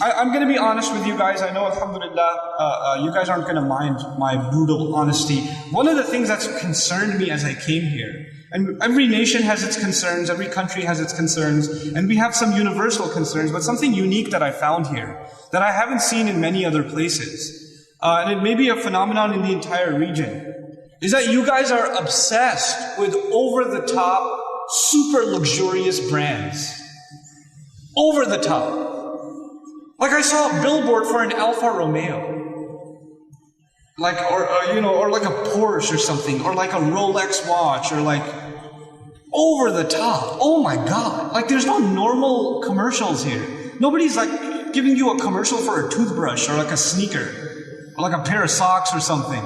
I'm going to be honest with you guys. I know, alhamdulillah, you guys aren't going to mind my brutal honesty. One of the things that's concerned me as I came here, and every nation has its concerns, every country has its concerns, and we have some universal concerns, but something unique that I found here, that I haven't seen in many other places, and it may be a phenomenon in the entire region, is that you guys are obsessed with over-the-top, super luxurious brands. Over the top. Like I saw a billboard for an Alfa Romeo. Like, or like a Porsche or something, or like a Rolex watch, or like, over the top. Oh my God. Like there's no normal commercials here. Nobody's like giving you a commercial for a toothbrush, or like a sneaker, or like a pair of socks or something.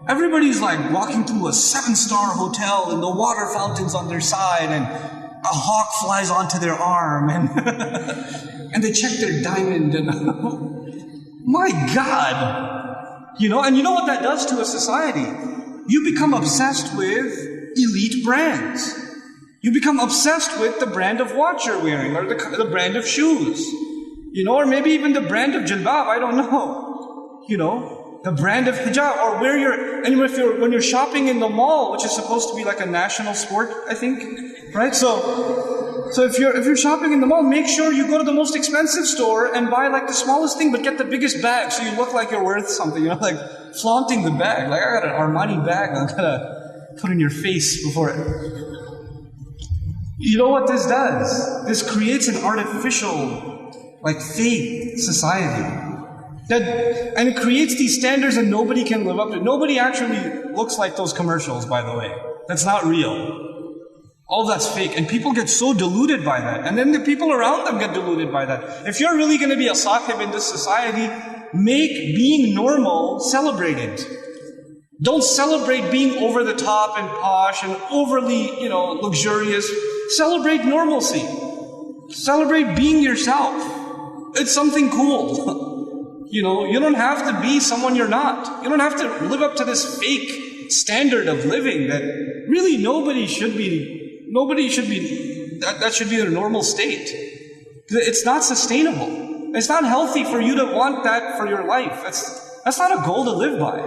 Everybody's like walking through a 7-star hotel and the water fountains on their side, and a hawk flies onto their arm, and and they check their diamond, and my God, and you know what that does to a society? You become obsessed with elite brands. You become obsessed with the brand of watch you're wearing, or the brand of shoes, or maybe even the brand of jilbab. I don't know, the brand of hijab, or where when you're shopping in the mall, which is supposed to be like a national sport, I think, right? So if you're shopping in the mall, make sure you go to the most expensive store and buy like the smallest thing, but get the biggest bag, so you look like you're worth something. Like flaunting the bag. Like I got an Armani bag, I'm gonna put in your face before it. You know what this does? This creates an artificial, like fake society. And it creates these standards that nobody can live up to. Nobody actually looks like those commercials, by the way. That's not real. All that's fake. And people get so deluded by that. And then the people around them get deluded by that. If you're really going to be a sahib in this society, make being normal celebrated. Don't celebrate being over the top and posh and overly, luxurious. Celebrate normalcy. Celebrate being yourself. It's something cool. You don't have to be someone you're not. You don't have to live up to this fake standard of living that really nobody should be, that should be their normal state. It's not sustainable. It's not healthy for you to want that for your life. That's not a goal to live by.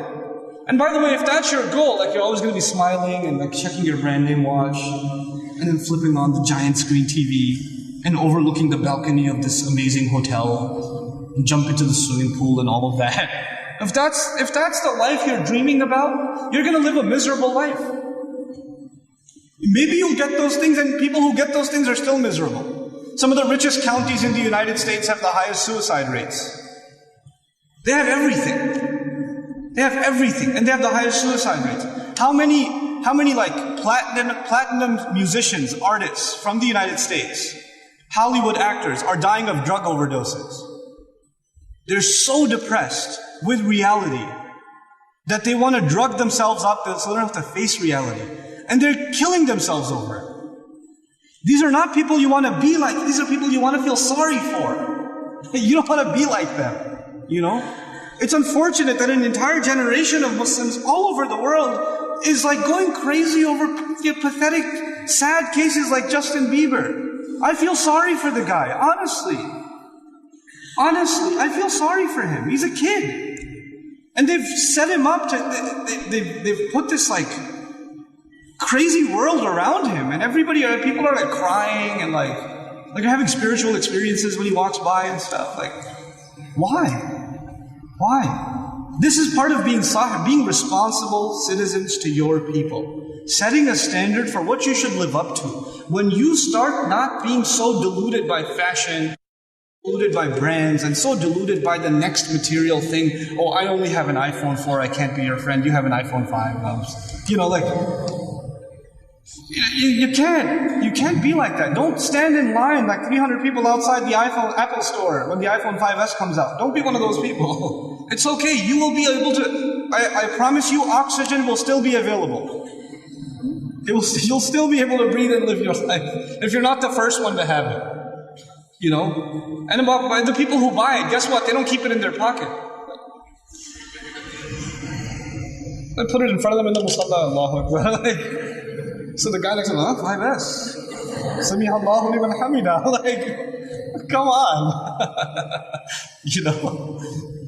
And by the way, if that's your goal, like you're always going to be smiling and like checking your brand name watch, and then flipping on the giant screen TV, and overlooking the balcony of this amazing hotel, and jump into the swimming pool and all of that. If that's the life you're dreaming about, you're going to live a miserable life. Maybe you'll get those things, and people who get those things are still miserable. Some of the richest counties in the United States have the highest suicide rates. They have everything. They have everything, and they have the highest suicide rates. How many like platinum musicians, artists from the United States, Hollywood actors are dying of drug overdoses? They're so depressed with reality that they want to drug themselves up so they don't have to face reality. And they're killing themselves over it. These are not people you want to be like. These are people you want to feel sorry for. You don't want to be like them. It's unfortunate that an entire generation of Muslims all over the world is like going crazy over pathetic, sad cases like Justin Bieber. I feel sorry for the guy, honestly. Honestly, I feel sorry for him. He's a kid. And they've set him up to, they've put this like crazy world around him. And people are like crying and like they're having spiritual experiences when he walks by and stuff. Like, why? Why? This is part of being sahib, being responsible citizens to your people. Setting a standard for what you should live up to. When you start not being so deluded by fashion, deluded by brands, and so deluded by the next material thing. Oh, I only have an iPhone 4, I can't be your friend. You have an iPhone 5. You can't be like that. Don't stand in line like 300 people outside the Apple store when the iPhone 5S comes out. Don't be one of those people. It's okay. You will be able to, I promise you, oxygen will still be available. You'll still be able to breathe and live your life if you're not the first one to have it. And about the people who buy it, guess what? They don't keep it in their pocket. They put it in front of them in the musalla, Allahu Akbar. So the guy next to him, 5S. Sami Allahu liman hamida. Like, come on. You know?